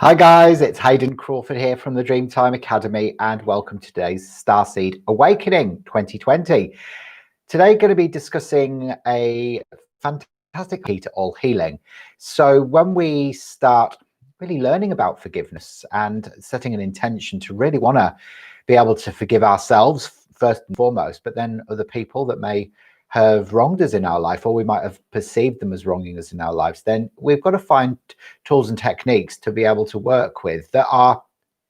Hi guys, it's Hayden Crawford here from the Dreamtime Academy and welcome to today's Starseed Awakening 2020. Today going to be discussing a fantastic key to all healing. So when we start really learning about forgiveness and setting an intention to really want to be able to forgive ourselves first and foremost, but then other people that may have wronged us in our life, or we might have perceived them as wronging us in our lives, then we've got to find tools and techniques to be able to work with that are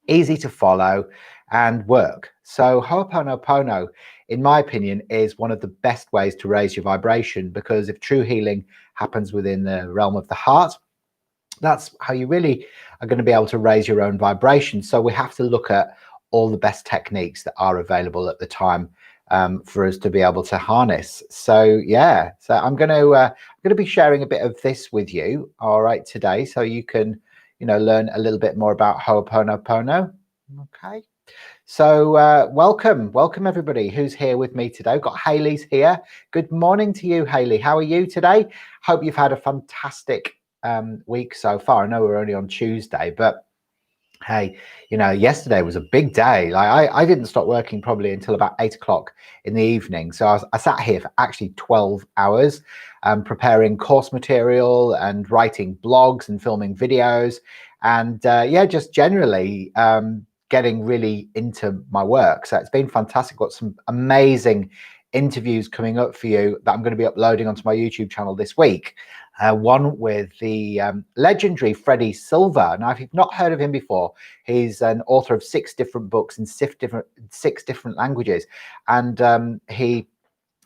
easy to follow and work. So Ho'oponopono, in my opinion, is one of the best ways to raise your vibration, because if true healing happens within the realm of the heart, that's how you really are going to be able to raise your own vibration. So we have to look at all the best techniques that are available at the time for us to be able to harness. So yeah, so I'm going to be sharing a bit of this with you, all right, today, so you can learn a little bit more about Ho'oponopono. Okay, so welcome everybody who's here with me today. We've got Hayley's here. Good morning to you, Hayley. How are you today? Hope you've had a fantastic week so far. I know we're only on Tuesday, but hey, yesterday was a big day. Like I didn't stop working probably until about 8 o'clock in the evening. So I sat here for actually 12 hours preparing course material and writing blogs and filming videos. And yeah, just generally getting really into my work. So it's been fantastic. Got some amazing interviews coming up for you that I'm going to be uploading onto my YouTube channel this week. One with the legendary Freddy Silver. Now, if you've not heard of him before, he's an author of 6 different books in 6 different languages, and he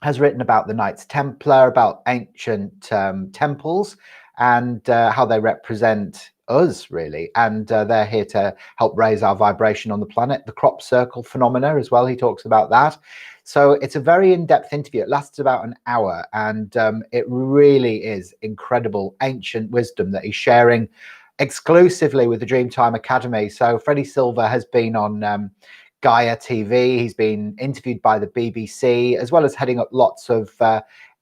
has written about the Knights Templar, about ancient temples, and how they represent us, really, and they're here to help raise our vibration on the planet. The crop circle phenomena as well, he talks about that. So it's a very in-depth interview. It lasts about an hour, and it really is incredible ancient wisdom that he's sharing exclusively with the Dreamtime Academy. So Freddy Silver has been on Gaia TV. He's been interviewed by the BBC, as well as heading up lots of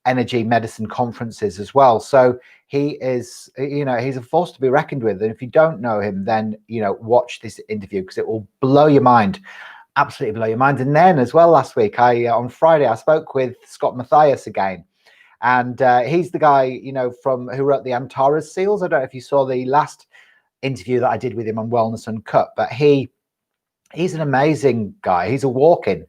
energy medicine conferences as well. So he is, he's a force to be reckoned with. And if you don't know him, then, watch this interview, because it will blow your mind. Absolutely blow your mind. And then as well, last week, on Friday, I spoke with Scott Matthias again. And he's the guy, who wrote the Antares Seals. I don't know if you saw the last interview that I did with him on Wellness Uncut, but he's an amazing guy. He's a walk-in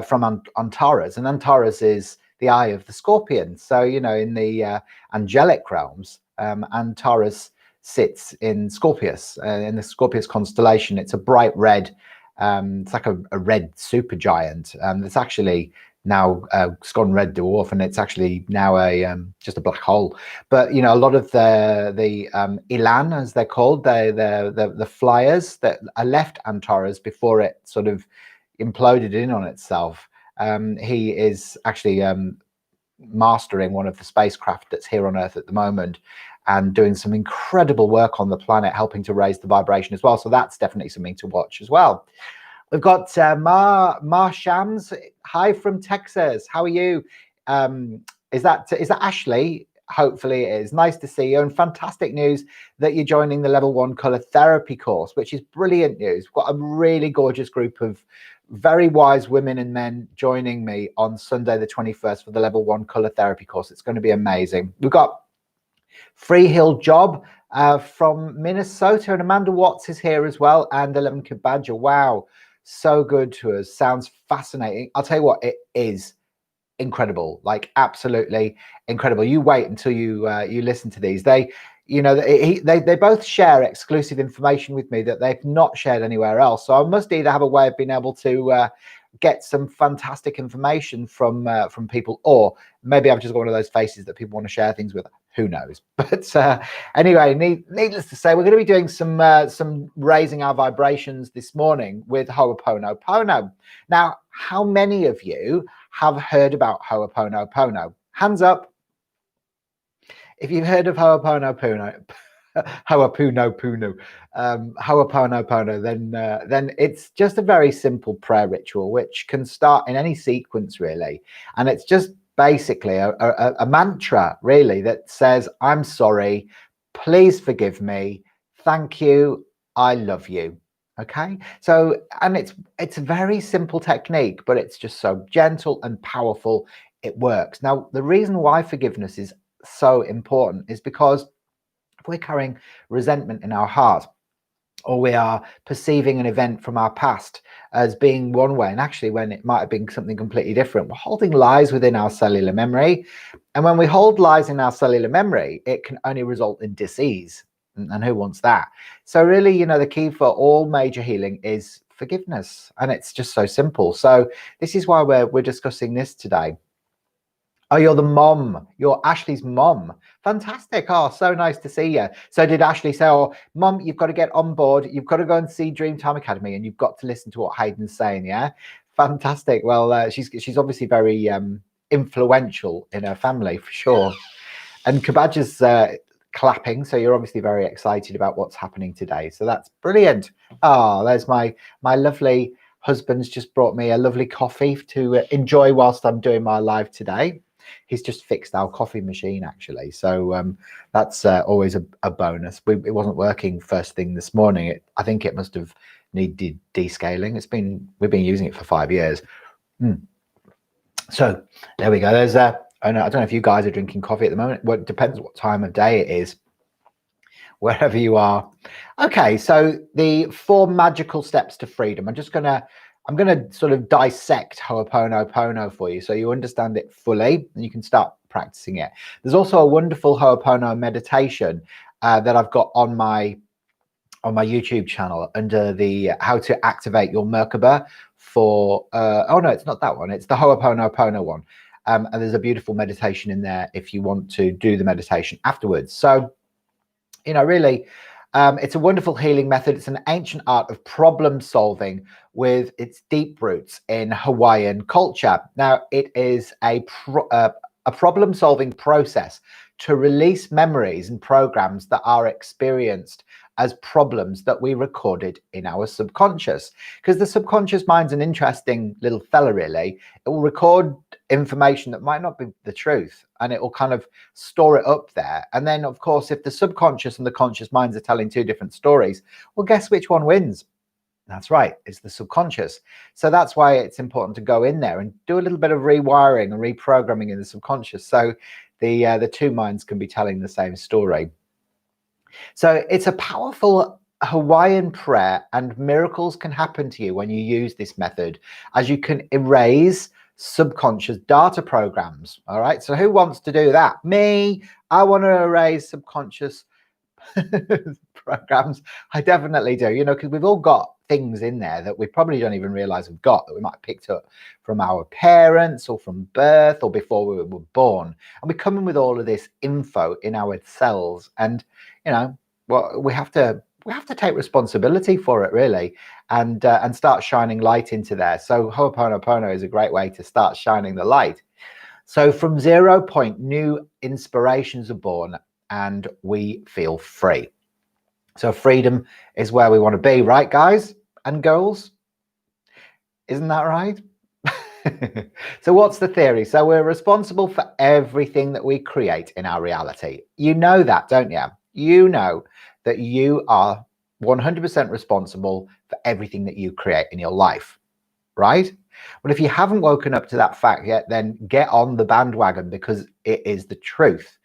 from Antares, and Antares is the eye of the scorpion. So, in the angelic realms, Antares sits in Scorpius, in the Scorpius constellation. It's a bright red, it's like a red supergiant. It's actually now gone red dwarf, and it's actually now just a black hole. But a lot of the Elan, as they're called, the flyers that left Antares before it sort of imploded in on itself. He is actually mastering one of the spacecraft that's here on Earth at the moment, and doing some incredible work on the planet, helping to raise the vibration as well. So that's definitely something to watch as well. We've got Ma Shams. Hi from Texas. How are you? Is that Ashley? Hopefully it is. Nice to see you, and fantastic news that you're joining the level 1 color therapy course, which is brilliant news. We've got a really gorgeous group of very wise women and men joining me on Sunday the 21st for the level 1 color therapy course. It's going to be amazing. We've got Free Hill Job from Minnesota, and Amanda Watts is here as well, and 11 Kabadja. Wow, so good to us. Sounds fascinating. I'll tell you what, it is incredible, like absolutely incredible. You wait until you listen to these. They both share exclusive information with me that they've not shared anywhere else. So I must either have a way of being able to get some fantastic information from people, or maybe I've just got one of those faces that people want to share things with. Who knows? But anyway, needless to say, we're going to be doing some raising our vibrations this morning with Ho'oponopono. Now, how many of you have heard about Ho'oponopono? Hands up if you've heard of Ho'oponopono. Ho'oponopono, then it's just a very simple prayer ritual which can start in any sequence, really, and it's just basically a mantra, really, that says, I'm sorry, please forgive me, thank you, I love you. Okay, so, and it's a very simple technique, but it's just so gentle and powerful. It works. Now, the reason why forgiveness is so important is because if we're carrying resentment in our heart, or we are perceiving an event from our past as being one way, and actually when it might have been something completely different, we're holding lies within our cellular memory. And when we hold lies in our cellular memory, it can only result in disease. And who wants that? So really, you know, the key for all major healing is forgiveness. And it's just so simple. So this is why we're discussing this today. Oh, you're the mom. You're Ashley's mom. Fantastic. Oh, so nice to see you. So did Ashley say, oh, mom, you've got to get on board. You've got to go and see Dreamtime Academy and you've got to listen to what Hayden's saying. Yeah. Fantastic. Well, she's obviously very influential in her family for sure. And Kabadja's clapping. So you're obviously very excited about what's happening today. So that's brilliant. Oh, there's my lovely husband's just brought me a lovely coffee to enjoy whilst I'm doing my live today. He's just fixed our coffee machine actually, so that's always a bonus. It wasn't working first thing this morning. I think it must have needed descaling. We've been using it for 5 years. So there we go. There's I don't know if you guys are drinking coffee at the moment. Well, it depends what time of day it is, wherever you are. Okay, so the 4 magical steps to freedom. I'm gonna sort of dissect Ho'oponopono for you so you understand it fully and you can start practicing it. There's also a wonderful Ho'opono meditation that I've got on my YouTube channel under the how to activate your Merkaba for oh no, it's not that one, it's the Ho'oponopono one. And there's a beautiful meditation in there if you want to do the meditation afterwards. So, you know, really, it's a wonderful healing method. It's an ancient art of problem solving with its deep roots in Hawaiian culture. Now, it is a problem solving process to release memories and programs that are experienced as problems that we recorded in our subconscious. Because the subconscious mind's an interesting little fella, really. It will record information that might not be the truth, and it will kind of store it up there. And then, of course, if the subconscious and the conscious minds are telling 2 different stories, well, guess which one wins? That's right, it's the subconscious. So that's why it's important to go in there and do a little bit of rewiring and reprogramming in the subconscious, so the 2 minds can be telling the same story. So it's a powerful Hawaiian prayer, and miracles can happen to you when you use this method, as you can erase subconscious data programs. All right, so who wants to do that? Me. I want to erase subconscious programs. I definitely do, you know, because we've all got things in there that we probably don't even realize we've got, that we might have picked up from our parents or from birth or before we were born, and we come in with all of this info in our cells. And you know, well, we have to take responsibility for it, really, and start shining light into there. So Ho'oponopono is a great way to start shining the light. So from 0 point, new inspirations are born and we feel free. So freedom is where we want to be, right, guys and girls? Isn't that right? So what's the theory? So we're responsible for everything that we create in our reality. You know that, don't you? You know that you are 100% responsible for everything that you create in your life, right? But if you haven't woken up to that fact yet, then get on the bandwagon, because it is the truth.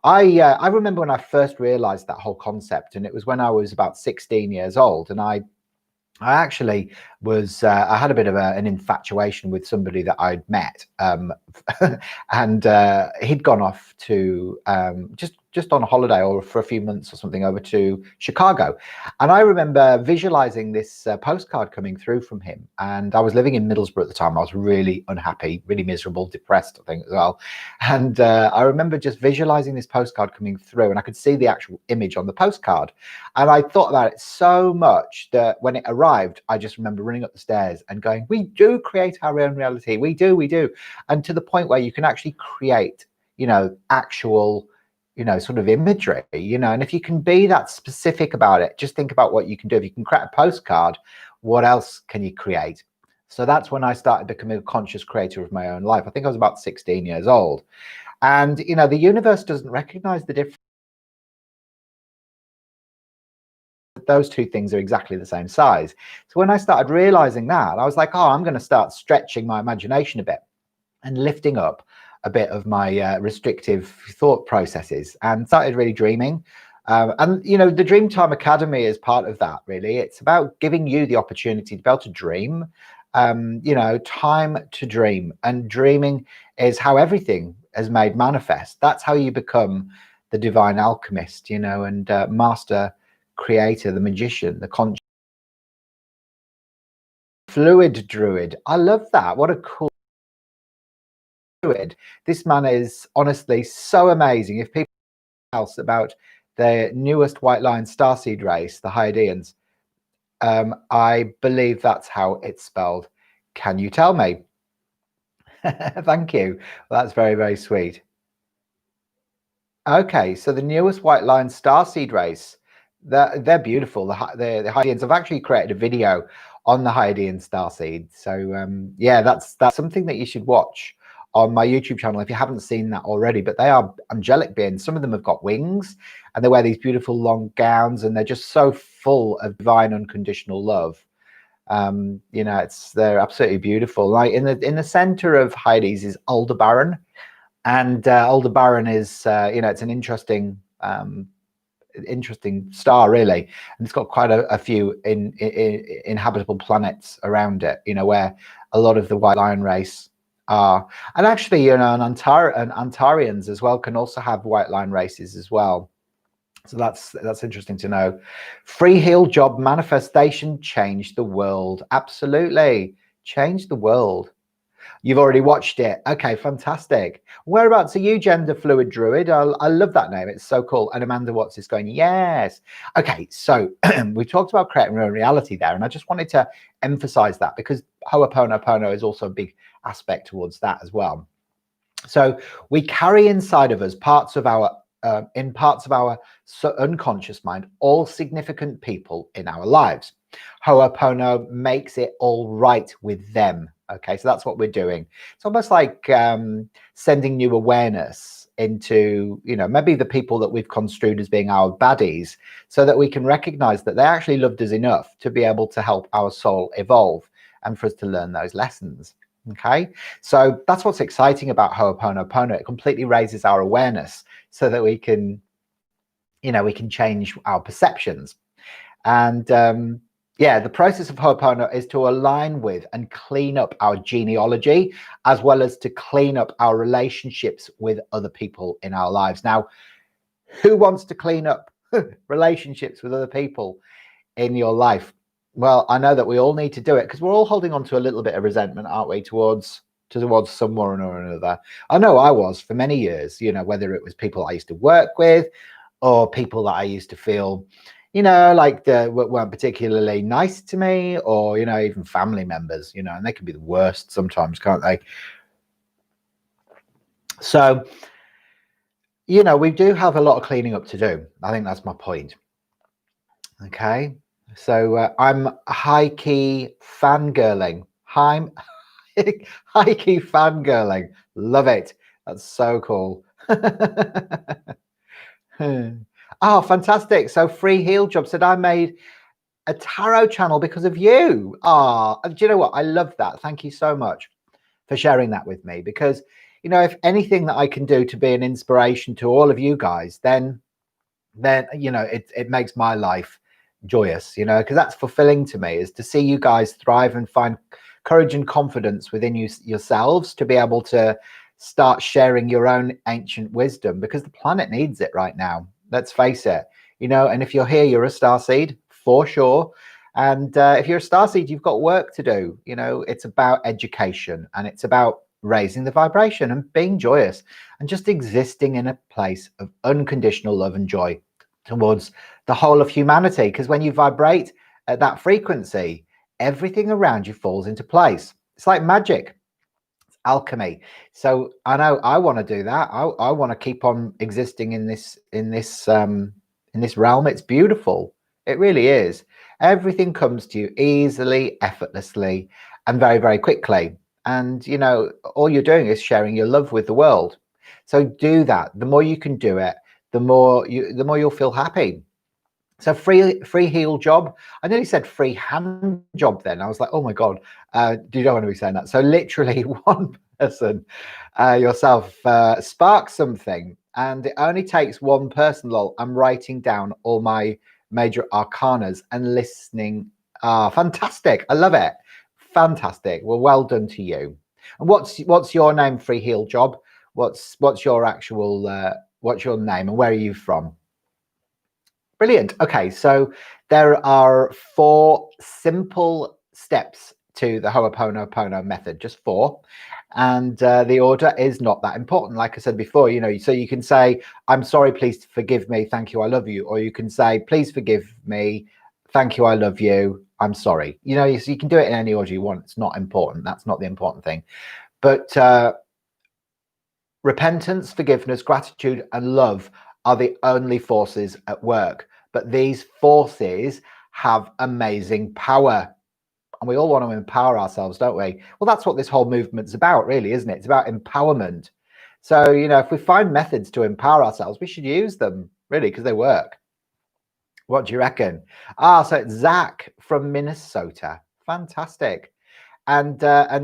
I remember when I first realized that whole concept, and it was when I was about 16 years old, and I actually was I had a bit of an infatuation with somebody that I'd met, and he'd gone off to just on a holiday or for a few months or something over to Chicago. And I remember visualizing this postcard coming through from him. And I was living in Middlesbrough at the time. I was really unhappy, really miserable, depressed, I think, as well. And I remember just visualizing this postcard coming through, and I could see the actual image on the postcard. And I thought about it so much that when it arrived, I just remember running up the stairs and going, we do create our own reality. We do. And to the point where you can actually create, you know, actual, you know, sort of imagery, you know. And if you can be that specific about it, just think about what you can do. If you can create a postcard, what else can you create? So that's when I started becoming a conscious creator of my own life. I think I was about 16 years old. And, you know, the universe doesn't recognize the difference those two things are exactly the same size. So when I started realizing that, I was like, oh, I'm going to start stretching my imagination a bit and lifting up a bit of my restrictive thought processes, and started really dreaming. And the Dreamtime Academy is part of that. Really, it's about giving you the opportunity to be able to dream. Time to dream, and dreaming is how everything is made manifest. That's how you become the divine alchemist, and master creator, the magician, the conscious fluid druid. I love that. What a cool druid. This man is honestly so amazing. If people else about the newest white line starseed race, the Hawaiians, I believe that's how it's spelled. Can you tell me? Thank you. Well, that's very, very sweet. Okay, so the newest white line starseed race, they're beautiful. The Hawaiians. I've actually created a video on the Hawaiian starseed. So yeah, that's something that you should watch on my YouTube channel if you haven't seen that already. But they are angelic beings. Some of them have got wings, and they wear these beautiful long gowns, and they're just so full of divine unconditional love. They're absolutely beautiful. Like in the center of Heidi's is Aldebaran. And Aldebaran is, it's an interesting star, really, and it's got quite a few inhabitable planets around it. Where a lot of the white lion race are, and actually, and Antarians as well can also have white lion races as well. So that's interesting to know. Free heal job manifestation changed the world. Absolutely, changed the world. You've already watched it. Okay, fantastic. Whereabouts are you, Gender Fluid Druid? I love that name. It's so cool. And Amanda Watts is going, yes. Okay, so we talked about creating real reality there, and I just wanted to emphasize that because Ho'oponopono is also a big aspect towards that as well. So we carry inside of us parts of our unconscious mind, all significant people in our lives. Ho'opono makes it all right with them. Okay, so that's what we're doing. It's almost like sending new awareness into, maybe the people that we've construed as being our baddies, so that we can recognize that they actually loved us enough to be able to help our soul evolve and for us to learn those lessons. Okay, so that's what's exciting about Ho'oponopono. It completely raises our awareness so that we can, we can change our perceptions. And yeah, the process of Ho'opono is to align with and clean up our genealogy, as well as to clean up our relationships with other people in our lives. Now, who wants to clean up relationships with other people in your life? Well, I know that we all need to do it because we're all holding on to a little bit of resentment, aren't we, towards someone or another. I know I was for many years, whether it was people I used to work with or people that I used to feel, like weren't particularly nice to me, or, even family members, and they can be the worst sometimes, can't they? So, we do have a lot of cleaning up to do. I think that's my point. Okay. So I'm high-key fangirling. High-key fangirling. Love it. That's so cool. Oh, fantastic. So Free Heal Job said, I made a tarot channel because of you. Ah, do you know what? I love that. Thank you so much for sharing that with me, because, if anything that I can do to be an inspiration to all of you guys, then it makes my life joyous, because that's fulfilling to me, is to see you guys thrive and find courage and confidence within yourselves to be able to start sharing your own ancient wisdom, because the planet needs it right now. Let's face it, and if you're here, you're a starseed for sure. And if you're a starseed, you've got work to do. It's about education, and it's about raising the vibration and being joyous and just existing in a place of unconditional love and joy towards the whole of humanity. Because when you vibrate at that frequency, everything around you falls into place. It's like magic. It's alchemy. So I know I want to do that. I want to keep on existing in this realm. It's beautiful. It really is. Everything comes to you easily, effortlessly, and very, very quickly. And all you're doing is sharing your love with the world. So do that. The more you can do it, the more you'll feel happy. So free heel job. I nearly said free hand job then. I was like, oh my God, you don't want to be saying that. So literally one person, yourself, spark something, and it only takes one person, lol. I'm writing down all my major arcanas and listening. Ah, fantastic. I love it. Fantastic. Well done to you. And what's your name, free heel job? What's your actual, what's your name and where are you from? Brilliant. Okay, so there are 4 simple steps to the Ho'oponopono method, just 4. And the order is not that important. Like I said before, you know, so you can say, I'm sorry, please forgive me, thank you, I love you. Or you can say, please forgive me, thank you, I love you, I'm sorry. You know, so you can do it in any order you want. It's not important. That's not the important thing. But repentance, forgiveness, gratitude, and love are the only forces at work. But these forces have amazing power. And we all want to empower ourselves, don't we? Well, that's what this whole movement's about, really, isn't it? It's about empowerment. So, you know, if we find methods to empower ourselves, we should use them, really, because they work. What do you reckon? So it's Zach from Minnesota. Fantastic. And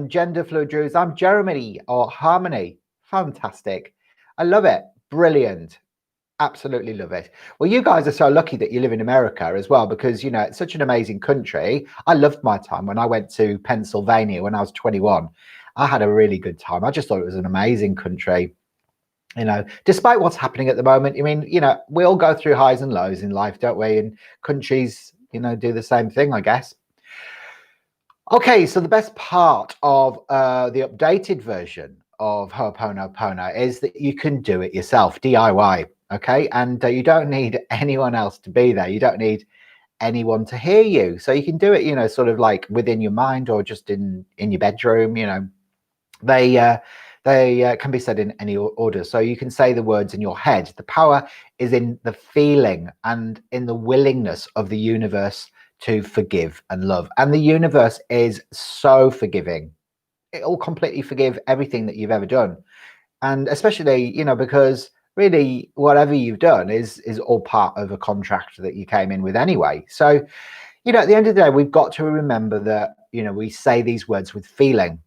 gender fluid druids, I'm Jeremy or Harmony. Fantastic. I love it. Brilliant. Absolutely love it. Well, you guys are so lucky that you live in America as well, because, you know, it's such an amazing country. I loved my time when I went to Pennsylvania when I was 21. I had a really good time. I just thought it was an amazing country. You know, despite what's happening at the moment, I mean, you know, we all go through highs and lows in life, don't we? And countries, you know, do the same thing, I guess. Okay, so the best part of the updated version of Ho'oponopono is that you can do it yourself, DIY, okay? And you don't need anyone else to be there. You don't need anyone to hear you. So you can do it, you know, sort of like within your mind or just in your bedroom, you know. They can be said in any order. So you can say the words in your head. The power is in the feeling and in the willingness of the universe to forgive and love. And the universe is so forgiving. It'll completely forgive everything that you've ever done. And especially, you know, because really whatever you've done is all part of a contract that you came in with anyway. So, you know, at the end of the day, we've got to remember that, you know, we say these words with feeling.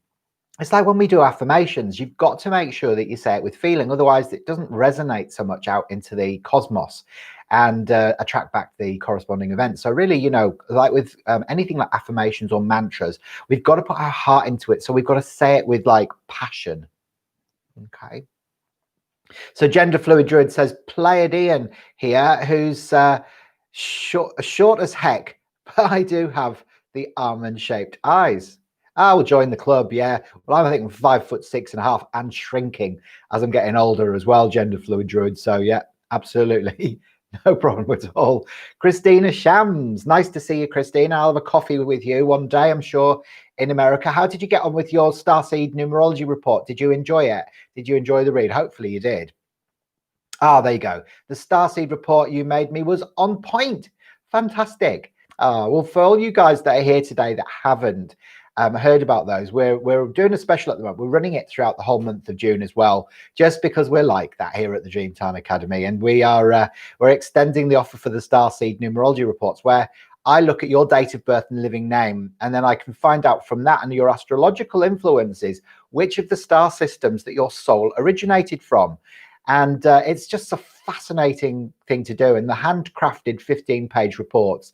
It's like when we do affirmations, you've got to make sure that you say it with feeling. Otherwise, it doesn't resonate so much out into the cosmos and attract back the corresponding events. So really, you know, like with anything like affirmations or mantras, we've got to put our heart into it. So we've got to say it with like passion. Okay. So Gender Fluid Druid says Pleiadian here, who's short as heck, but I do have the almond-shaped eyes. I will join the club, yeah. Well, I think I'm 5'6.5" and shrinking as I'm getting older as well, Gender Fluid Druid. So yeah, absolutely. No problem at all. Christina Shams, nice to see you, Christina. I'll have a coffee with you one day, I'm sure, in America. How did you get on with your Starseed Numerology Report? Did you enjoy it? Did you enjoy the read? Hopefully you did. There you go. The Starseed report you made me was on point. Fantastic. Well, for all you guys that are here today that haven't heard about those, we're doing a special at the moment. We're running it throughout the whole month of June as well, just because we're like that here at the Dreamtime Academy, and we're extending the offer for the Starseed Numerology Reports, where I look at your date of birth and living name, and then I can find out from that and your astrological influences which of the star systems that your soul originated from. And it's just a fascinating thing to do, and the handcrafted 15-page reports.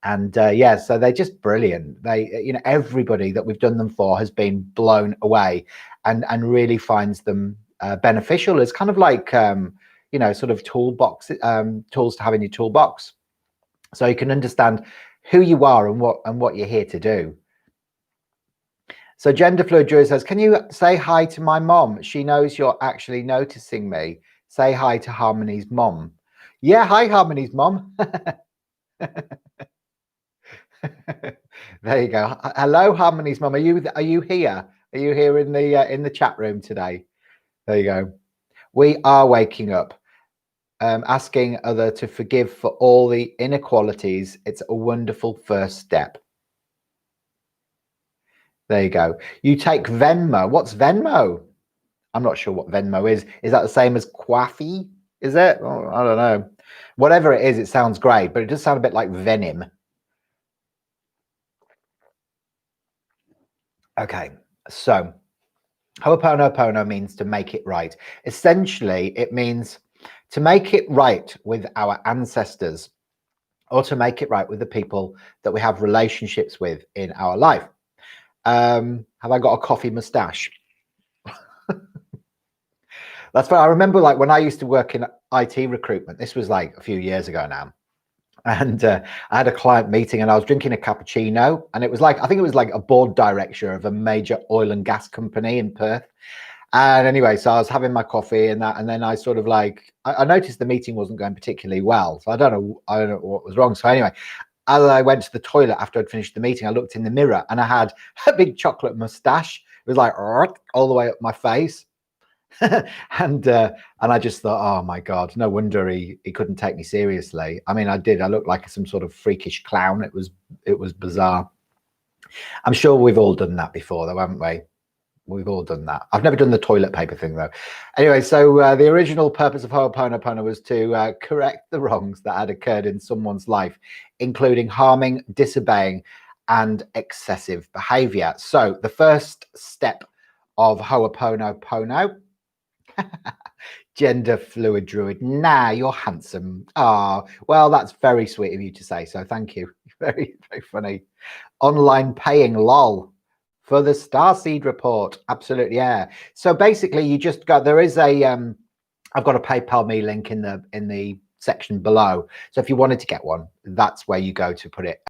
And yeah, so they're just brilliant. They, you know, everybody that we've done them for has been blown away and really finds them beneficial as kind of like, you know, sort of tools to have in your toolbox. So you can understand who you are and what you're here to do. So Gender Fluid Druid says, can you say hi to my mom? She knows you're actually noticing me. Say hi to Harmony's mom. Yeah, hi Harmony's mom. There you go. Hello, Harmony's mum. Are you here? Are you here in the chat room today? There you go. We are waking up, asking other to forgive for all the inequalities. It's a wonderful first step. There you go. You take Venmo. What's Venmo? I'm not sure what Venmo is. Is that the same as Kwafi? Is it? Oh, I don't know. Whatever it is, it sounds great, but it does sound a bit like venom. Okay, so Ho'oponopono means to make it right. Essentially, it means to make it right with our ancestors, or to make it right with the people that we have relationships with in our life. Have I got a coffee mustache? That's fine. I remember like when I used to work in IT recruitment, this was like a few years ago now. And I had a client meeting and I was drinking a cappuccino, and it was like, I think it was like a board director of a major oil and gas company in Perth. And anyway, so I was having my coffee and that, and then I sort of like, I noticed the meeting wasn't going particularly well. So I don't know what was wrong. So anyway, as I went to the toilet after I'd finished the meeting, I looked in the mirror and I had a big chocolate mustache. It was like all the way up my face. and I just thought, oh my God, no wonder he couldn't take me seriously. I mean, I looked like some sort of freakish clown. It was bizarre. I'm sure we've all done that before though, haven't we? We've all done that. I've never done the toilet paper thing though. Anyway, so the original purpose of Ho'oponopono was to correct the wrongs that had occurred in someone's life, including harming, disobeying, and excessive behavior. So the first step of Ho'oponopono, gender fluid druid. Nah, you're handsome. Ah, well, that's very sweet of you to say so. Thank you. Very, very funny. Online paying, lol. For the Starseed report. Absolutely, yeah. So basically you just got, there is a I've got a PayPal me link in the section below. So if you wanted to get one, that's where you go to put it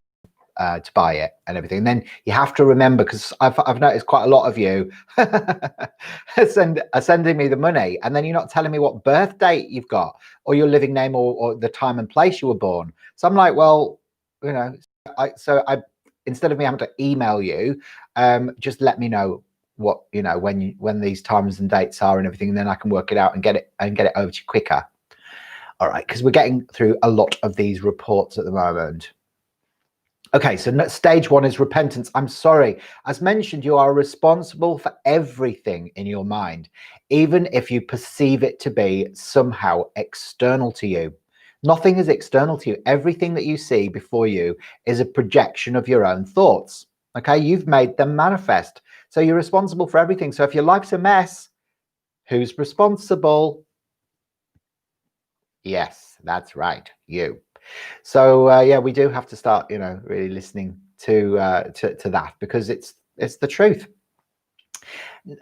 to buy it and everything. And then you have to remember, because I've noticed quite a lot of you are sending me the money, and then you're not telling me what birth date you've got or your living name or the time and place you were born. So I'm like, well, you know, instead of me having to email you, just let me know what, you know, when these times and dates are and everything, and then I can work it out and get it over to you quicker. All right, because we're getting through a lot of these reports at the moment. Okay, so stage one is repentance. I'm sorry. As mentioned, you are responsible for everything in your mind, even if you perceive it to be somehow external to you. Nothing is external to you. Everything that you see before you is a projection of your own thoughts. Okay, you've made them manifest. So you're responsible for everything. So if your life's a mess, who's responsible? Yes, that's right, you. So yeah, we do have to start, you know, really listening to that, because it's the truth.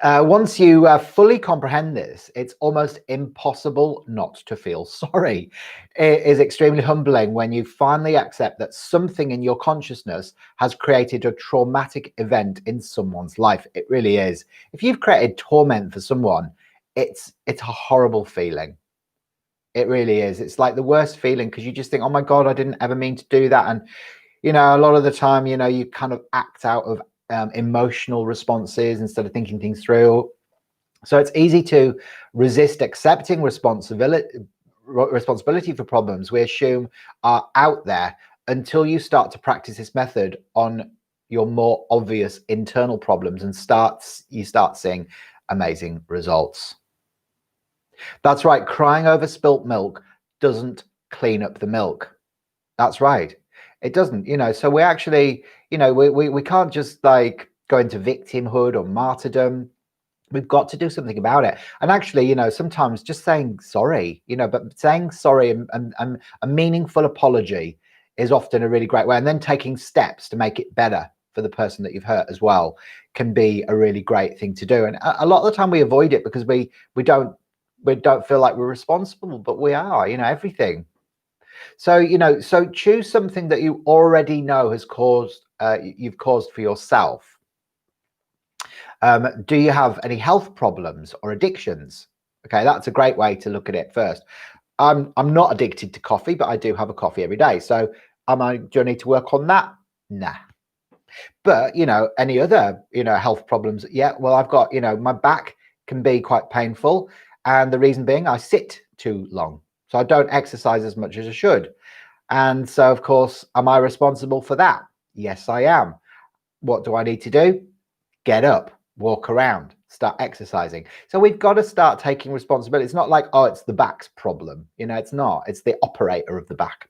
Once you fully comprehend this, it's almost impossible not to feel sorry. It is extremely humbling when you finally accept that something in your consciousness has created a traumatic event in someone's life. It really is. If you've created torment for someone, it's a horrible feeling. It really is. It's like the worst feeling, because you just think, oh my God, I didn't ever mean to do that. And, you know, a lot of the time, you know, you kind of act out of emotional responses instead of thinking things through. So it's easy to resist accepting responsibility for problems we assume are out there, until you start to practice this method on your more obvious internal problems, and you start seeing amazing results. That's right. Crying over spilt milk doesn't clean up the milk. That's right. It doesn't, you know, so we actually, you know, we can't just like go into victimhood or martyrdom. We've got to do something about it. And actually, you know, sometimes just saying sorry, you know, but saying sorry and a meaningful apology is often a really great way. And then taking steps to make it better for the person that you've hurt as well can be a really great thing to do. And a lot of the time we avoid it because we don't feel like we're responsible, but we are, you know, everything. So, you know, so choose something that you already know has caused, you've caused for yourself. Do you have any health problems or addictions? Okay, that's a great way to look at it first. I'm not addicted to coffee, but I do have a coffee every day. So do I need to work on that? Nah. But, you know, any other, you know, health problems? Yeah, well, I've got, you know, my back can be quite painful. And the reason being I sit too long. So I don't exercise as much as I should. And so, of course, am I responsible for that? Yes, I am. What do I need to do? Get up, walk around, start exercising. So we've got to start taking responsibility. It's not like, oh, it's the back's problem. You know, it's not. It's the operator of the back.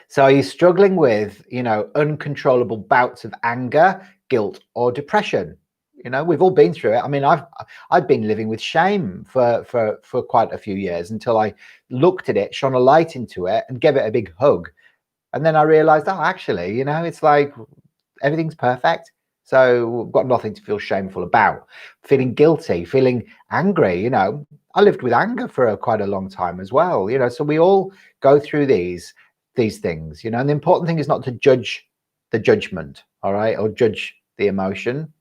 So are you struggling with, you know, uncontrollable bouts of anger, guilt, or depression? You know, we've all been through it. I mean, I've been living with shame for quite a few years until I looked at it, shone a light into it, and gave it a big hug. And then I realized, oh, actually, you know, it's like everything's perfect. So we've got nothing to feel shameful about. Feeling guilty, feeling angry, you know, I lived with anger for quite a long time as well, you know, so we all go through these things, you know, and the important thing is not to judge the judgment, all right, or judge the emotion.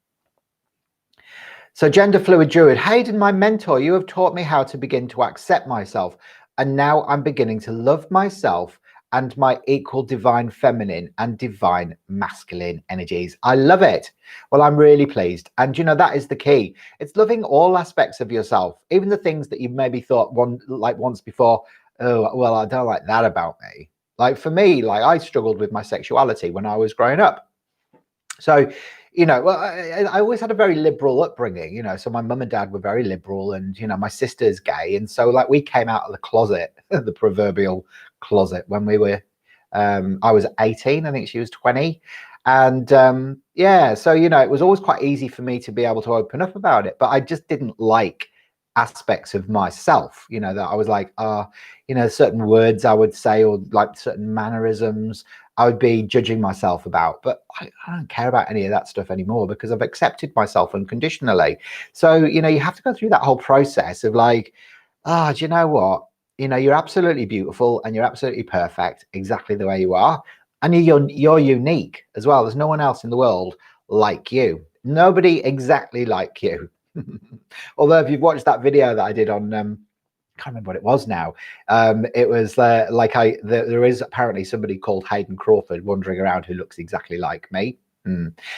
So gender fluid druid, Hayden, my mentor, you have taught me how to begin to accept myself. And now I'm beginning to love myself and my equal divine feminine and divine masculine energies. I love it. Well, I'm really pleased. And you know, that is the key. It's loving all aspects of yourself, even the things that you maybe thought once before, oh, well, I don't like that about me. Like for me, like I struggled with my sexuality when I was growing up. So, you know, well, I always had a very liberal upbringing, you know, so my mum and dad were very liberal and, you know, my sister's gay. And so like we came out of the closet, the proverbial closet when we were, I was 18, I think she was 20. And yeah, so, you know, it was always quite easy for me to be able to open up about it, but I just didn't like aspects of myself, you know, that I was like, you know, certain words I would say or like certain mannerisms I would be judging myself about, but I don't care about any of that stuff anymore because I've accepted myself unconditionally. So, you know, you have to go through that whole process of like, do you know what? You know, you're absolutely beautiful and you're absolutely perfect exactly the way you are. And you're unique as well. There's no one else in the world like you. Nobody exactly like you. Although if you've watched that video that I did on, can't remember what it was now. It was like there is apparently somebody called Hayden Crawford wandering around who looks exactly like me.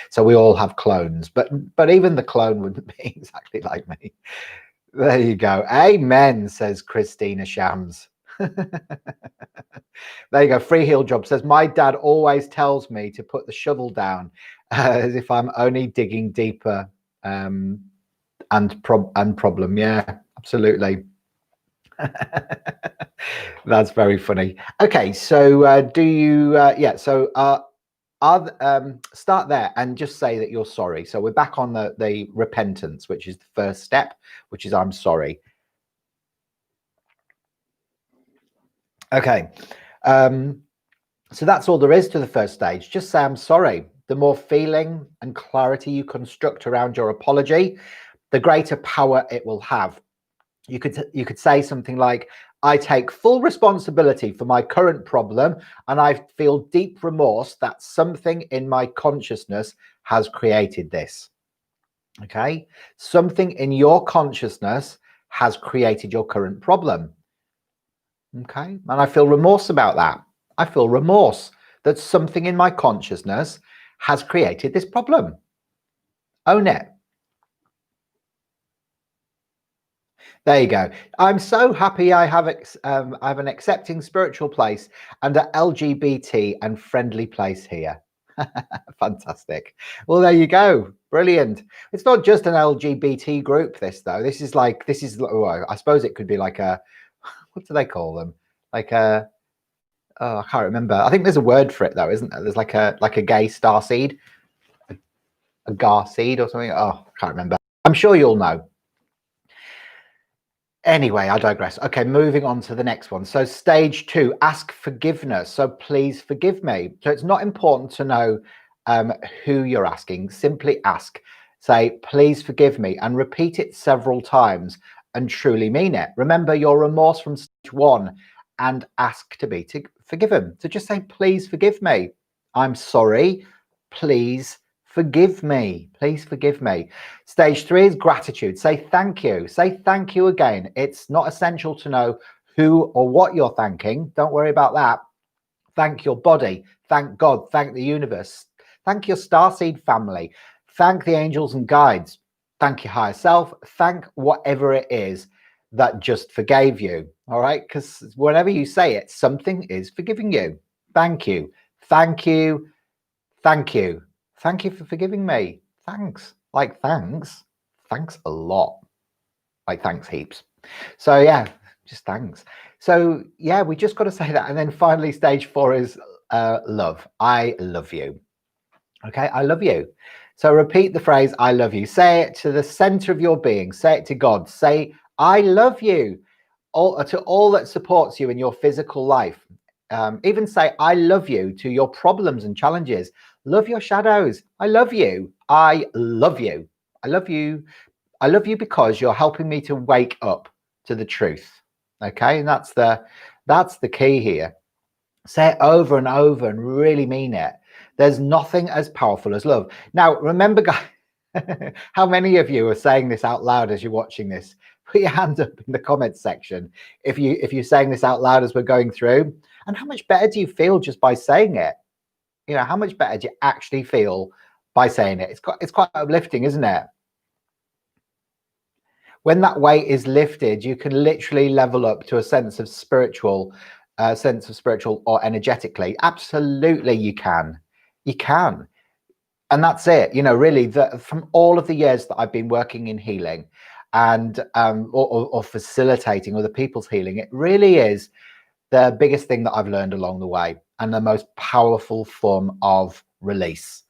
So we all have clones, but even the clone wouldn't be exactly like me. There you go. Amen, says Christina Shams. There you go. Free Heel Job says, my dad always tells me to put the shovel down as if I'm only digging deeper and problem. Yeah, absolutely. That's very funny. Okay, so do you yeah, so start there and just say that you're sorry. So we're back on the repentance, which is the first step, which is I'm sorry. Okay, so that's all there is to the first stage. Just say I'm sorry. The more feeling and clarity you construct around your apology, the greater power it will have. You could say something like, I take full responsibility for my current problem and I feel deep remorse that something in my consciousness has created this. Okay, something in your consciousness has created your current problem. Okay, and I feel remorse about that. I feel remorse that something in my consciousness has created this problem. Own it. There you go. I'm so happy I have an accepting spiritual place and an LGBT and friendly place here. Fantastic. Well, there you go. Brilliant. It's not just an LGBT group, this though. This is well, I suppose it could be like a, what do they call them? Like a, oh, I can't remember. I think there's a word for it though, isn't there? There's like a gay starseed, a garseed or something. Oh, I can't remember. I'm sure you'll know. Anyway, I digress. Okay, moving on to the next one. So stage 2, ask forgiveness. So please forgive me. So it's not important to know who you're asking. Simply ask. Say, please forgive me, and repeat it several times and truly mean it. Remember your remorse from stage 1 and ask to be forgiven. So just say, please forgive me. I'm sorry. Please forgive me. Please forgive me. Stage 3 is gratitude. Say thank you. Say thank you again. It's not essential to know who or what you're thanking. Don't worry about that. Thank your body. Thank God. Thank the universe. Thank your starseed family. Thank the angels and guides. Thank your higher self. Thank whatever it is that just forgave you. All right? Because whenever you say it, something is forgiving you. Thank you. Thank you. Thank you. Thank you for forgiving me. Thanks. Like, thanks. thanks a lot. Like, thanks heaps. So yeah, just thanks. So yeah, we just got to say that. And then finally, stage 4 is love. I love you. Okay, I love you. So repeat the phrase, I love you. Say it to the center of your being. Say it to God. Say, I love you. To all that supports you in your physical life. Even say, I love you to your problems and challenges. Love your shadows. I love you. I love you. I love you. I love you because you're helping me to wake up to the truth. Okay, and that's the key here. Say it over and over and really mean it. There's nothing as powerful as love. Now, remember, guys, how many of you are saying this out loud as you're watching this? Put your hand up in the comments section if you're saying this out loud as we're going through. And how much better do you feel just by saying it? You know, how much better do you actually feel by saying it? It's quite uplifting, isn't it? When that weight is lifted, you can literally level up to a sense of spiritual or energetically. Absolutely, you can. You can. And that's it. You know, really, from all of the years that I've been working in healing and or facilitating other people's healing, it really is the biggest thing that I've learned along the way, and the most powerful form of release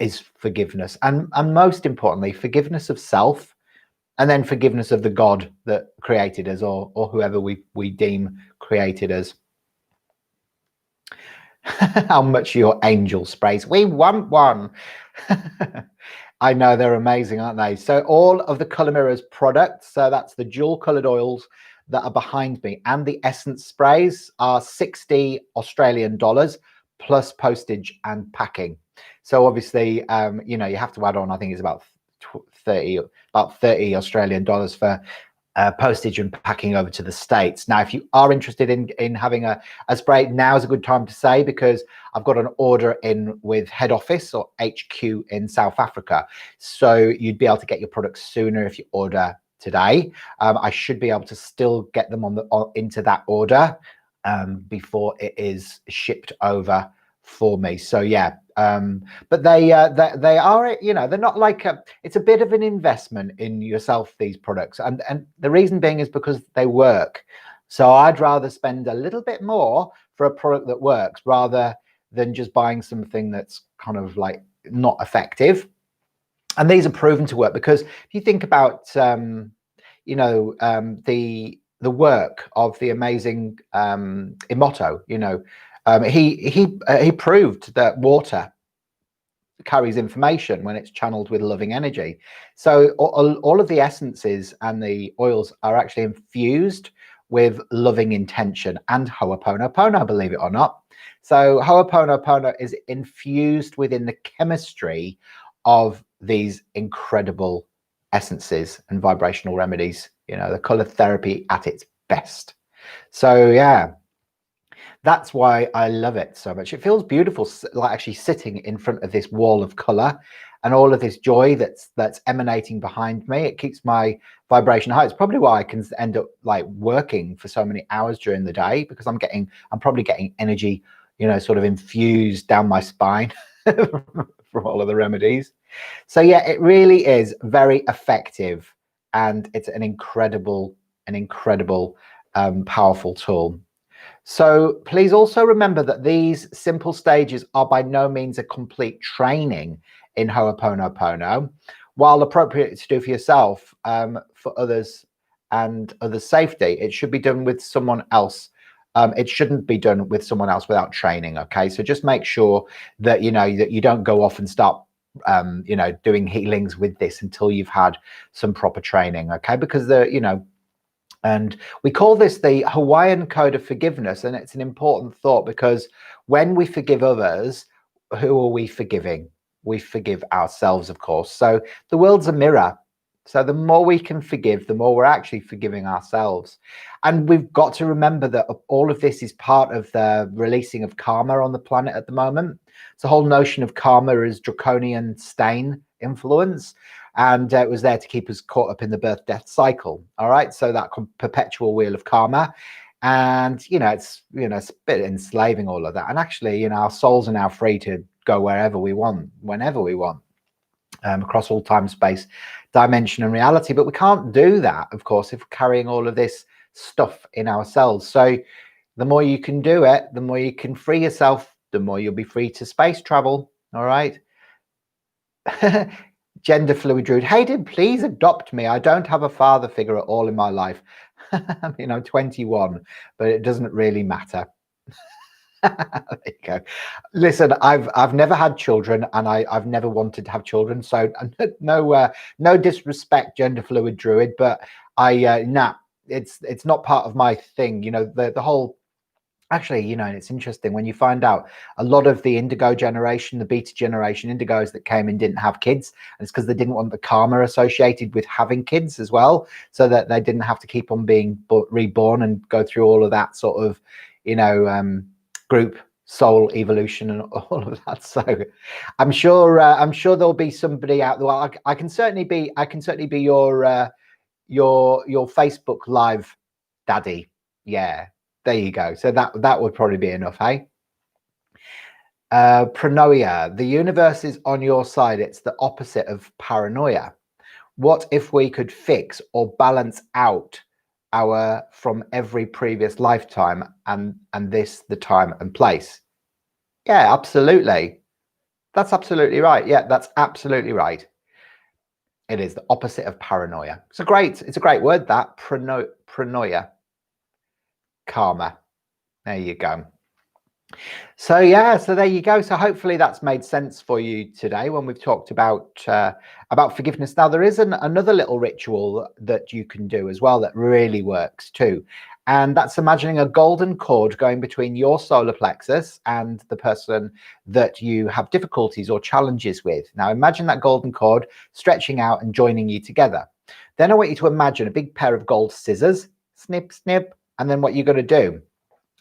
is forgiveness, and most importantly, forgiveness of self, and then forgiveness of the God that created us, or whoever we deem created us. How much your angel sprays? We want one. I know, they're amazing, aren't they? So all of the Color Mirrors products, so that's the dual colored oils that are behind me, and the essence sprays are 60 Australian dollars plus postage and packing. So obviously, you know, you have to add on, I think it's about 30 Australian dollars for postage and packing over to the States. Now, if you are interested in having a spray, now is a good time to say, because I've got an order in with head office or HQ in South Africa. So you'd be able to get your products sooner if you order today. I should be able to still get them into that order before it is shipped over for me. So yeah, but they are, you know, they're not like it's a bit of an investment in yourself, these products, and the reason being is because they work. So I'd rather spend a little bit more for a product that works rather than just buying something that's kind of like not effective. And these are proven to work, because if you think about you know, the work of the amazing Emoto, you know, he proved that water carries information when it's channeled with loving energy. So all of the essences and the oils are actually infused with loving intention and Ho'oponopono, believe it or not. So Ho'oponopono is infused within the chemistry of these incredible essences and vibrational remedies, you know, the color therapy at its best. So yeah, that's why I love it so much. It feels beautiful, like actually sitting in front of this wall of color and all of this joy that's emanating behind me. It keeps my vibration high. It's probably why I can end up like working for so many hours during the day, because I'm probably getting energy, you know, sort of infused down my spine from all of the remedies. So yeah, it really is very effective, and it's an incredible powerful tool. So please also remember that these simple stages are by no means a complete training in Ho'oponopono. While appropriate to do for yourself, for others and others' safety, it should be done with someone else. It shouldn't be done with someone else without training. Okay, so just make sure that you know that you don't go off and start you know, doing healings with this until you've had some proper training. Okay, because you know, and we call this the Hawaiian Code of Forgiveness, and it's an important thought, because when we forgive others, who are we forgiving? We forgive ourselves, of course. So the world's a mirror. So the more we can forgive, the more we're actually forgiving ourselves. And we've got to remember that all of this is part of the releasing of karma on the planet at the moment. So the whole notion of karma is draconian stain influence, and it was there to keep us caught up in the birth-death cycle. All right, so that perpetual wheel of karma, and you know, it's a bit enslaving, all of that. And actually, you know, our souls are now free to go wherever we want, whenever we want. across all time, space, dimension and reality. But we can't do that, of course, if we're carrying all of this stuff in ourselves. So the more you can do it, the more you can free yourself, the more you'll be free to space travel. All right. Gender fluid druid. Hayden, please adopt me. I don't have a father figure at all in my life. I mean, I'm 21, but it doesn't really matter. There you go. Listen, I've never had children, and I've never wanted to have children. So no disrespect, gender fluid druid, but it's not part of my thing. You know, the whole. Actually, you know, it's interesting when you find out a lot of the indigo generation, the beta generation indigos that came in didn't have kids. And it's because they didn't want the karma associated with having kids as well, so that they didn't have to keep on being reborn and go through all of that sort of, you know, group soul evolution and all of that. So I'm sure there'll be somebody out there. Well, I can certainly be your Facebook live daddy. Yeah. There you go. So that would probably be enough, hey? Paranoia. The universe is on your side. It's the opposite of paranoia. What if we could fix or balance out our from every previous lifetime and this the time and place? Yeah, absolutely. That's absolutely right. Yeah, that's absolutely right. It is the opposite of paranoia. It's a great word, that paranoia. Karma. There you go. So yeah, so there you go. So hopefully that's made sense for you today when we've talked about forgiveness. Now there is another little ritual that you can do as well that really works too, and that's imagining a golden cord going between your solar plexus and the person that you have difficulties or challenges with. Now imagine that golden cord stretching out and joining you together. Then I want you to imagine a big pair of gold scissors, snip, snip, and then what you're going to do,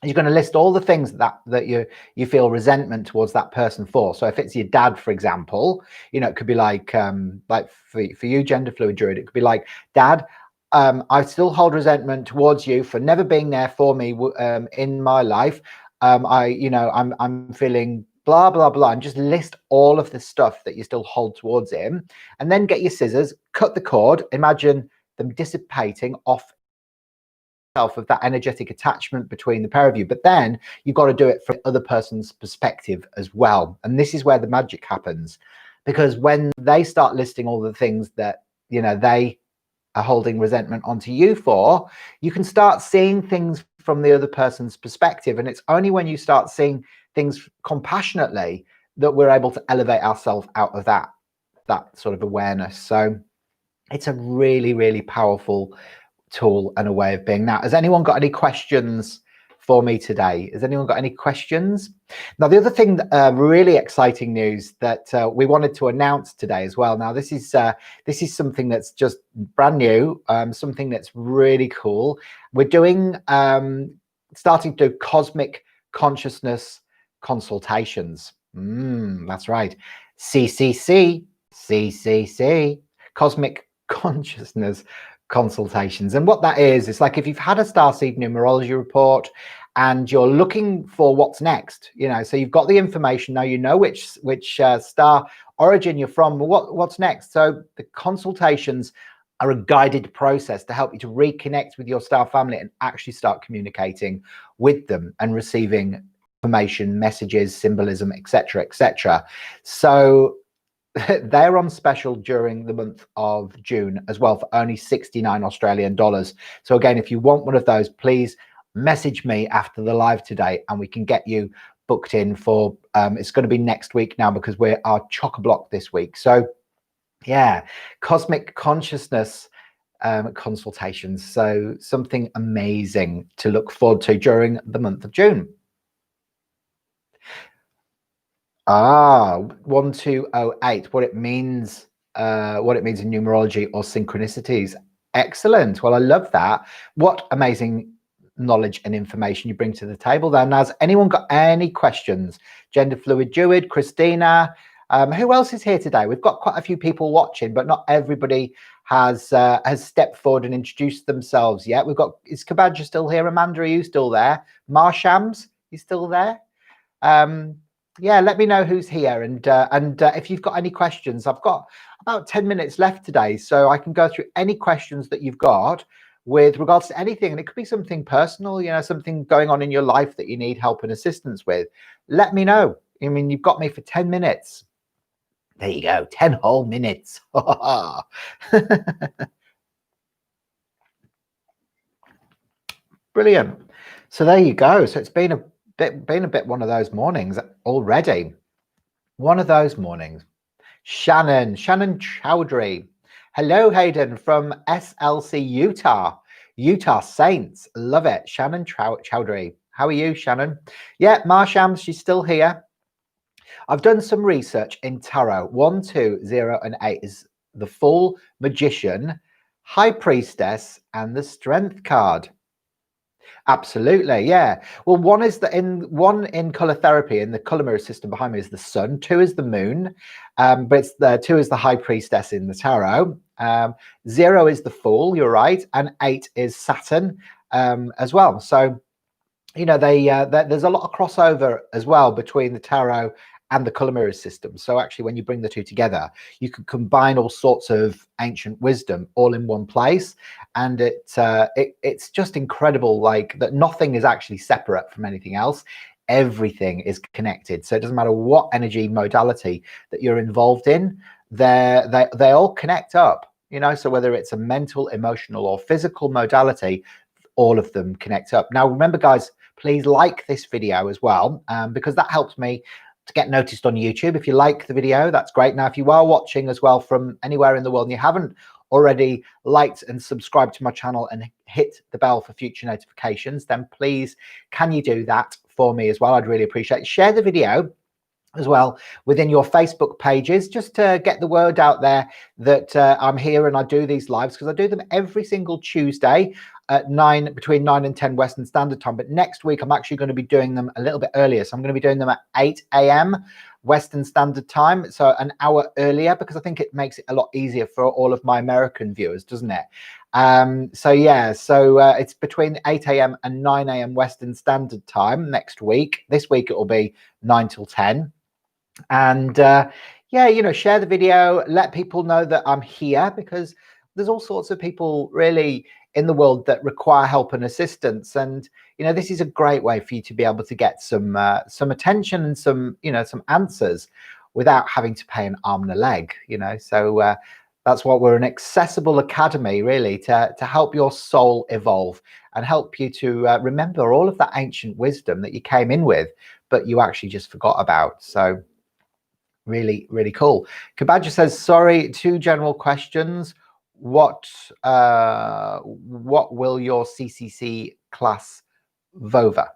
you're going to list all the things that you feel resentment towards that person for. So if it's your dad, for example, you know, it could be like for you, gender fluid druid, it could be like, Dad, I still hold resentment towards you for never being there for me in my life. I'm feeling blah blah blah, and just list all of the stuff that you still hold towards him, and then get your scissors, cut the cord, imagine them dissipating off of that energetic attachment between the pair of you. But then you've got to do it from the other person's perspective as well, and this is where the magic happens, because when they start listing all the things that, you know, they are holding resentment onto you for, you can start seeing things from the other person's perspective. And it's only when you start seeing things compassionately that we're able to elevate ourselves out of that sort of awareness. So it's a really, really powerful tool and a way of being. Now, has anyone got any questions for me today? Has anyone got any questions? Now, the other thing, really exciting news that we wanted to announce today as well. Now, this is something that's just brand new, something that's really cool. We're doing starting to do cosmic consciousness consultations. That's right, CCC, cosmic consciousness consultations. And what that is, it's like if you've had a Starseed Numerology Report and you're looking for what's next, you know, so you've got the information now, you know which star origin you're from, what's next. So the consultations are a guided process to help you to reconnect with your star family and actually start communicating with them and receiving information, messages, symbolism, etc., etc. So they're on special during the month of June as well for only 69 Australian dollars. So again, if you want one of those, please message me after the live today and we can get you booked in for, it's going to be next week now because we're our chock-a-block this week. So yeah, cosmic consciousness consultations. So something amazing to look forward to during the month of June. 1208, what it means in numerology or synchronicities. Excellent. Well, I love that. What amazing knowledge and information you bring to the table there. Now, has anyone got any questions? Gender fluid druid, Christina, who else is here today? We've got quite a few people watching, but not everybody has stepped forward and introduced themselves yet. We've got, is Kabadja still here? Amanda, are you still there? Marshams, you still there? yeah, let me know who's here, and if you've got any questions. I've got about 10 minutes left today, so I can go through any questions that you've got with regards to anything, and it could be something personal, you know, something going on in your life that you need help and assistance with. Let me know. I mean, you've got me for 10 minutes. There you go, 10 whole minutes. Brilliant. So there you go. So it's been a bit one of those mornings already. One of those mornings. Shannon Chowdhury. Hello, Hayden from SLC Utah Saints. Love it. Shannon Chowdhury. How are you, Shannon? Yeah, Marsham, she's still here. I've done some research in tarot. 1, 2, 0, and 8 is the Full, Magician, High Priestess, and the Strength card. Absolutely, yeah. Well, one in color therapy, in the color mirror system behind me is the sun. 2 is the moon, but it's the 2 is the High Priestess in the tarot. 0 is the Fool. You're right, and 8 is Saturn as well. So, you know, there's a lot of crossover as well between the tarot and the color mirror system. So actually, when you bring the two together, you can combine all sorts of ancient wisdom all in one place, and it's just incredible, like that nothing is actually separate from anything else. Everything is connected. So it doesn't matter what energy modality that you're involved in, they all connect up. You know, so whether it's a mental, emotional, or physical modality, all of them connect up. Now, remember, guys, please like this video as well, because that helps me to get noticed on YouTube. If you like the video, that's great. Now, if you are watching as well from anywhere in the world and you haven't already liked and subscribed to my channel and hit the bell for future notifications, then please, can you do that for me as well? I'd really appreciate it. Share the video as well within your Facebook pages, just to get the word out there that I'm here and I do these lives, because I do them every single Tuesday at between 9 and 10 Western Standard Time. But next week I'm actually going to be doing them a little bit earlier, so I'm going to be doing them at 8 a.m. Western Standard Time, so an hour earlier, because I think it makes it a lot easier for all of my American viewers, doesn't it? So yeah, so it's between 8 a.m. and 9 a.m. Western Standard Time next week. This week it will be 9 till 10. And yeah, you know, share the video, let people know that I'm here, because there's all sorts of people really in the world that require help and assistance. And you know, this is a great way for you to be able to get some attention and some, you know, some answers without having to pay an arm and a leg, you know. So that's what we're, an accessible academy, really, to help your soul evolve and help you to remember all of that ancient wisdom that you came in with, but you actually just forgot about. So really, really cool. Kabaja says, sorry, 2 general questions. What will your CCC class VOVA?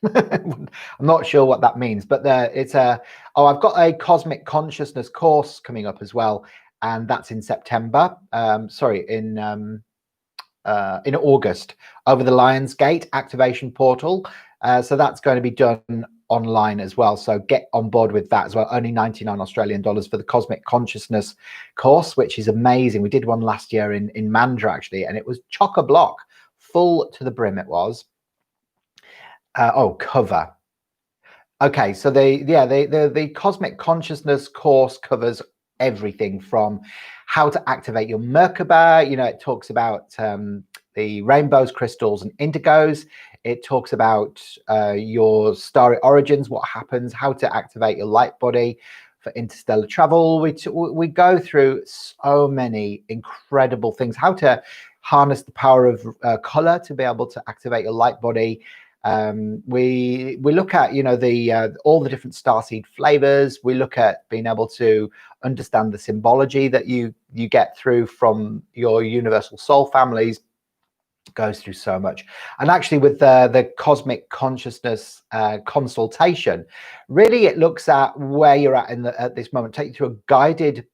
I'm not sure what that means, but it's I've got a cosmic consciousness course coming up as well, and that's in September. Sorry, in August, over the Lionsgate activation portal. So that's going to be done online as well, so get on board with that as well. Only 99 Australian dollars for the cosmic consciousness course, which is amazing. We did one last year in Mandra actually, and it was chock-a-block, full to the brim. It was cover. Okay, so the cosmic consciousness course covers everything from how to activate your Merkaba. You know, it talks about the rainbows, crystals, and indigos. It talks about your starry origins, what happens, how to activate your light body for interstellar travel. We go through so many incredible things, how to harness the power of color to be able to activate your light body. We look at, you know, all the different starseed flavors. We look at being able to understand the symbology that you get through from your universal soul families. Goes through so much. And actually with the cosmic consciousness consultation, really it looks at where you're at this moment, take you through a guided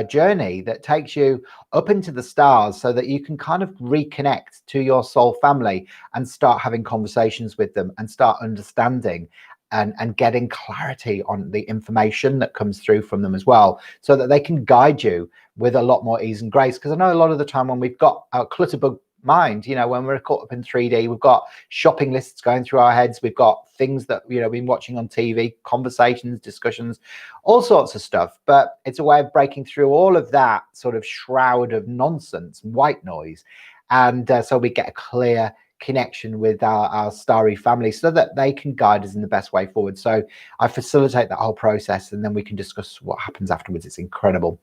journey that takes you up into the stars, so that you can kind of reconnect to your soul family and start having conversations with them and start understanding and getting clarity on the information that comes through from them as well, so that they can guide you with a lot more ease and grace. Because I know a lot of the time when we've got our clutterbug mind. You know, when we're caught up in 3D, we've got shopping lists going through our heads. We've got things that, you know, been watching on TV, conversations, discussions, all sorts of stuff. But it's a way of breaking through all of that sort of shroud of nonsense, white noise. And so we get a clear connection with our starry family so that they can guide us in the best way forward. So I facilitate that whole process, and then we can discuss what happens afterwards. It's incredible.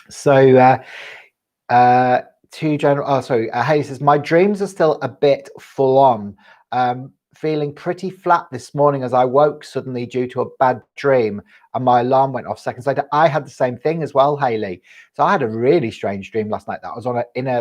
So Haley says, my dreams are still a bit full on. Feeling pretty flat this morning as I woke suddenly due to a bad dream, and my alarm went off seconds later. I had the same thing as well, Haley. So I had a really strange dream last night that I was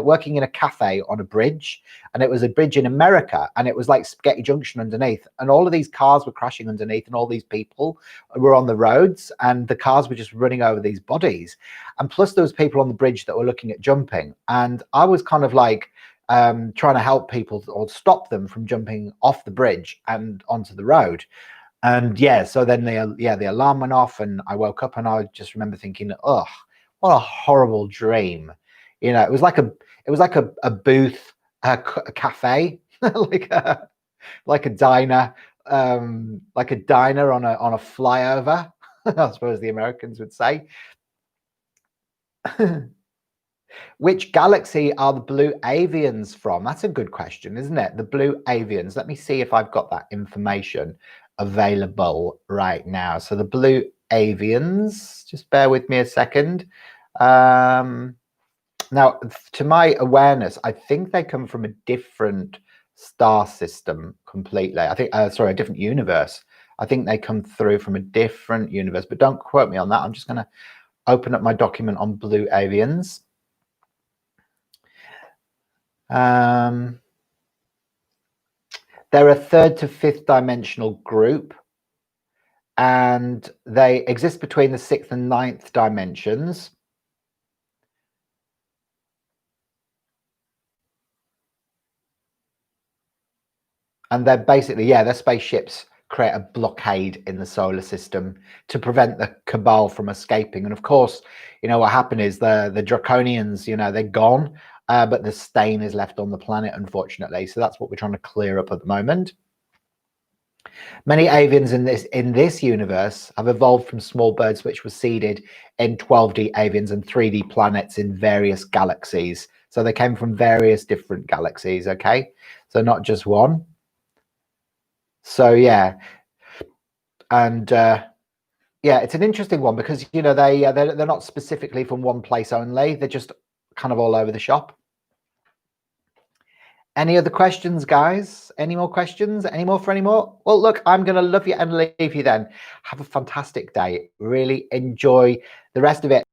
working in a cafe on a bridge, and it was a bridge in America, and it was like Spaghetti Junction underneath, and all of these cars were crashing underneath, and all these people were on the roads, and the cars were just running over these bodies. And plus there was people on the bridge that were looking at jumping, and I was kind of like trying to help people or stop them from jumping off the bridge and onto the road. And yeah, so then the alarm went off, and I woke up, and I just remember thinking, oh, what a horrible dream. You know, it was like a booth, a cafe, like a diner, on a flyover, I suppose the Americans would say. Which galaxy are the blue avians from? That's a good question, isn't it? The blue avians. Let me see if I've got that information available right now. So the blue avians, just bear with me a second. Now, to my awareness, I think they come from a different star system completely. I think, sorry, a different universe. I think they come through from a different universe, but don't quote me on that. I'm just going to open up my document on blue avians. They're a third to fifth dimensional group, and they exist between the sixth and ninth dimensions. And they're basically, yeah, their spaceships create a blockade in the solar system to prevent the cabal from escaping. And of course, you know, what happened is the Draconians, you know, they're gone. But the stain is left on the planet, unfortunately. So that's what we're trying to clear up at the moment. Many avians in this universe have evolved from small birds which were seeded in 12D avians and 3D planets in various galaxies. So they came from various different galaxies, okay? So not just one. So yeah. And yeah, it's an interesting one because, you know, they're not specifically from one place only. They're just kind of all over the shop. Any other questions, guys? Any more questions? Any more for any more? Well, look, I'm going to love you and leave you then. Have a fantastic day. Really enjoy the rest of it.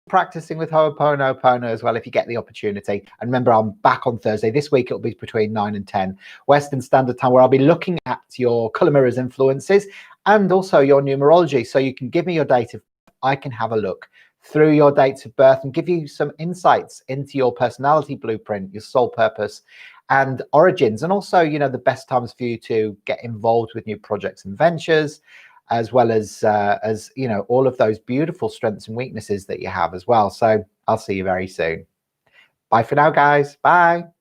Practicing with Ho'oponopono as well if you get the opportunity. And remember, I'm back on Thursday. This week it'll be between 9 and 10 Western Standard Time, where I'll be looking at your color mirrors influences and also your numerology. So you can give me your date of birth. I can have a look through your dates of birth and give you some insights into your personality blueprint, your soul purpose and origins, and also, you know, the best times for you to get involved with new projects and ventures, as well as you know, all of those beautiful strengths and weaknesses that you have as well. So I'll see you very soon. Bye for now, guys. Bye.